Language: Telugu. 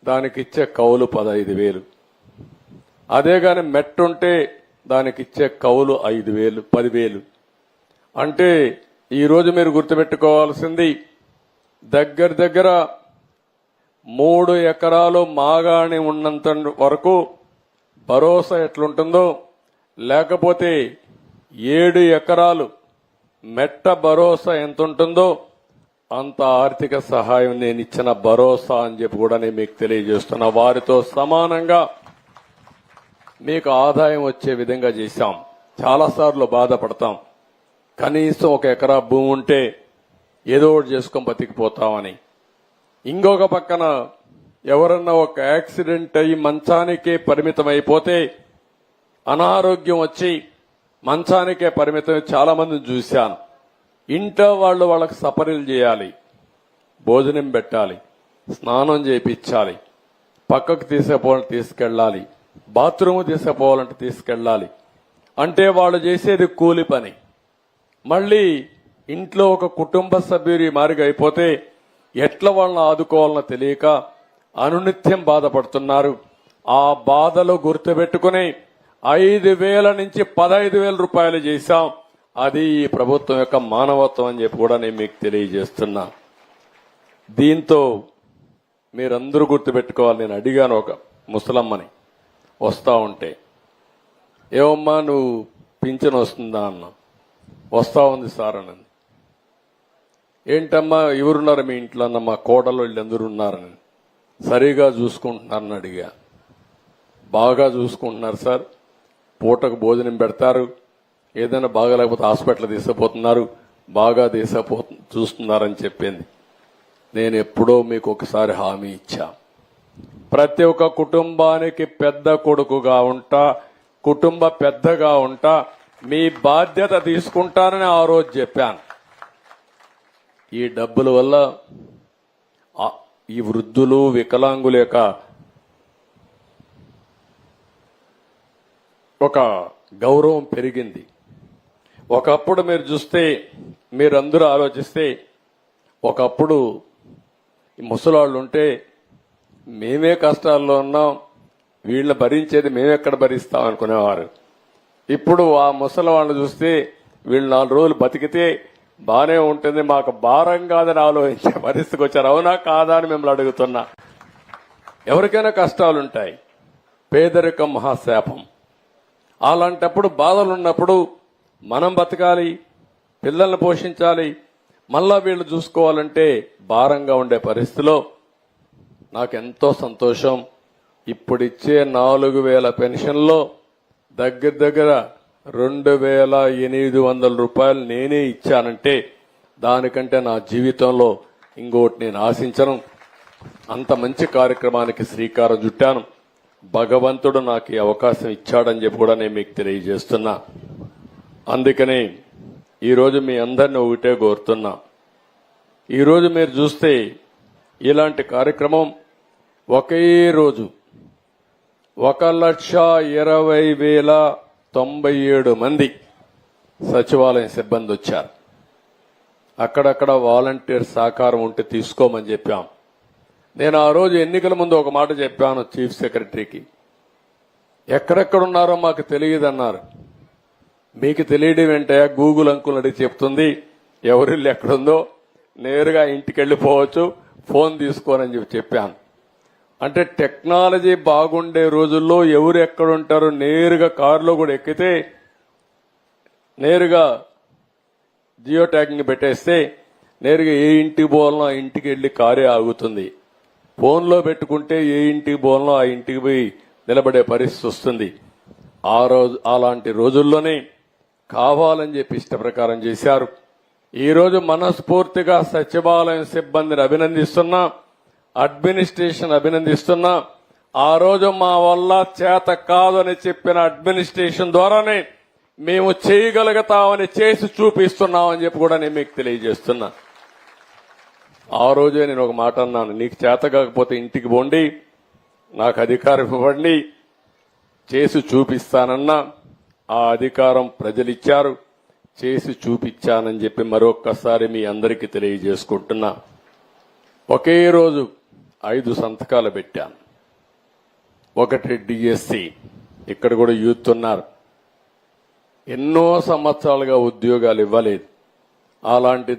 దానికి ఇచ్చే కౌలు 15,000. అదే గాని మెట్టుంటే దానికి ఇచ్చే కౌలు 5,000 10,000. అంటే ఈరోజు మీరు గుర్తుపెట్టుకోవాల్సింది దగ్గర 3 ఎకరాలు మాగాణి ఉన్నంత వరకు భరోసా ఎట్లుంటుందో, లేకపోతే 7 ఎకరాలు మెట్ట భరోసా ఎంత ఉంటుందో అంత ఆర్థిక సహాయం నేను ఇచ్చిన భరోసా అని చెప్పి కూడా నేను మీకు తెలియజేస్తున్నా. వారితో సమానంగా మీకు ఆదాయం వచ్చే విధంగా చేశాం. చాలాసార్లు బాధపడతాం, కనీసం 1 ఎకరా భూమి ఉంటే ఏదో ఒకటి చేసుకొని బతికిపోతామని. ఇంకొక పక్కన ఎవరన్నా ఒక యాక్సిడెంట్ అయ్యి మంచానికే పరిమితం అయిపోతే, అనారోగ్యం వచ్చి మంచానికే పరిమితం చాలా మందిని చూశాను. ఇంట్లో వాళ్ళకి సపరీలు చేయాలి, భోజనం పెట్టాలి, స్నానం చేయించాలి, పక్కకు తీసుకుపోవాలంటే తీసుకెళ్లాలి, బాత్రూమ్ తీసుకుపోవాలంటే తీసుకెళ్లాలి. అంటే వాళ్ళు చేసేది కూలి పని. మళ్ళీ ఇంట్లో ఒక కుటుంబ సభ్యుడి మారిగా అయిపోతే ఎట్లా వాళ్ళని ఆదుకోవాలనో తెలియక అనునిత్యం బాధపడుతున్నారు. ఆ బాధలు గుర్తుపెట్టుకుని 5,000 నుంచి 15,000 రూపాయలు చేశాం. అది ఈ ప్రభుత్వం యొక్క మానవత్వం అని చెప్పి కూడా నేను మీకు తెలియజేస్తున్నా. దీంతో మీరందరూ గుర్తుపెట్టుకోవాలి. నేను అడిగాను ఒక ముసలమ్మని వస్తా ఉంటే, ఏమమ్మా నువ్వు పింఛన్ వస్తుందా అన్నా. వస్తా ఉంది సార్ అన్నది. ఏంటమ్మా ఎవరున్నారు మీ ఇంట్లో అన్న. మా కోడలు వీళ్ళందరూ ఉన్నారని. సరిగా చూసుకుంటున్నారని అడిగా. బాగా చూసుకుంటున్నారు సార్, పూటకు భోజనం పెడతారు, ఏదైనా బాగాలేకపోతే హాస్పిటల్ తీసుకుపోతున్నారు, బాగా చూస్తున్నారని చెప్పింది. నేను ఎప్పుడో మీకు ఒకసారి హామీ ఇచ్చా, ప్రతి ఒక్క కుటుంబానికి పెద్ద కొడుకుగా ఉంటా, కుటుంబ పెద్దగా ఉంటా, మీ బాధ్యత తీసుకుంటానని ఆ రోజు చెప్పాను. ఈ డబ్బుల వల్ల ఈ వృద్ధులు వికలాంగుల యొక్క ఒక గౌరవం పెరిగింది. ఒకప్పుడు మీరు చూస్తే, మీరందరూ ఆలోచిస్తే, ఒకప్పుడు ఈ ముసలాళ్ళు ఉంటే మేమే కష్టాల్లో ఉన్నాం, వీళ్ళని భరించేది మేమెక్కడ భరిస్తాం అనుకునేవారు. ఇప్పుడు ఆ ముసలి వాళ్ళని చూస్తే వీళ్ళు 4 రోజులు బతికితే బానే ఉంటుంది, మాకు భారం కాదని ఆలోచించే పరిస్థితికి వచ్చారు. అవునా కాదా అని మిమ్మల్ని అడుగుతున్నా. ఎవరికైనా కష్టాలుంటాయి, పేదరికం మహాశాపం. అలాంటప్పుడు బాధలున్నప్పుడు మనం బతకాలి, పిల్లల్ని పోషించాలి, మళ్ళా వీళ్ళు చూసుకోవాలంటే భారంగా ఉండే పరిస్థితిలో నాకెంతో సంతోషం. ఇప్పుడిచ్చే 4,000 పెన్షన్లో దగ్గర 2,800 రూపాయలు నేనే ఇచ్చానంటే దానికంటే నా జీవితంలో ఇంకోటి నేను ఆశించను. అంత మంచి కార్యక్రమానికి శ్రీకారం చుట్టాను. భగవంతుడు నాకు ఈ అవకాశం ఇచ్చాడని చెప్పి కూడా నేను మీకు తెలియజేస్తున్నా. అందుకని ఈరోజు మీ అందరిని ఒకటే కోరుతున్నా. ఈరోజు మీరు చూస్తే ఇలాంటి కార్యక్రమం ఒకే రోజు 1,20,097 మంది సచివాలయం సిబ్బంది వచ్చారు. అక్కడక్కడ వాలంటీర్ సహకారం ఉంటే తీసుకోమని చెప్పాం. నేను ఆ రోజు ఎన్నికల ముందు ఒక మాట చెప్పాను చీఫ్ సెక్రటరీకి, ఎక్కడెక్కడున్నారో మాకు తెలియదన్నారు. మీకు తెలియడం ఏంటో గూగుల్ అంకుల్ అడిగి చెప్తుంది ఎవరిల్లు ఎక్కడుందో, నేరుగా ఇంటికి వెళ్ళిపోవచ్చు, ఫోన్ తీసుకోనని చెప్పాను. అంటే టెక్నాలజీ బాగుండే రోజుల్లో ఎవరు ఎక్కడుంటారో నేరుగా కారులో కూడా ఎక్కితే నేరుగా జియో ట్యాగింగ్ పెట్టేస్తే నేరుగా ఏ ఇంటికి పోవాలనో ఆ ఇంటికి వెళ్లి కారే ఆగుతుంది. ఫోన్లో పెట్టుకుంటే ఏ ఇంటికి పోవాలనో ఆ ఇంటికి పోయి నిలబడే పరిస్థితి వస్తుంది. ఆ రోజు అలాంటి రోజుల్లోనే కావాలని చెప్పి ఇష్ట ప్రకారం చేశారు. ఈ రోజు మనస్ఫూర్తిగా సచివాలయం సిబ్బందిని అభినందిస్తున్నా, అడ్మినిస్ట్రేషన్ అభినందిస్తున్నా. ఆ రోజు మా వల్ల చేత కాదని చెప్పిన అడ్మినిస్ట్రేషన్ ద్వారానే మేము చేయగలుగుతామని చేసి చూపిస్తున్నామని చెప్పి కూడా నేను మీకు తెలియజేస్తున్నా. ఆ రోజే నేను ఒక మాట అన్నాను, నీకు చేత కాకపోతే ఇంటికి పోండి, నాకు అధికారం ఇవ్వండి, చేసి చూపిస్తానన్నా. ఆ అధికారం ప్రజలిచ్చారు, చేసి చూపించానని చెప్పి మరొక్కసారి మీ అందరికీ తెలియజేసుకుంటున్నా. ఒకే రోజు 5 సంతకాలు పెట్టాను. ఒకటి డిఎస్సి, ఇక్కడ కూడా యూత్ ఉన్నారు. ఎన్నో సంవత్సరాలుగా ఉద్యోగాలు ఇవ్వలేదు. అలాంటి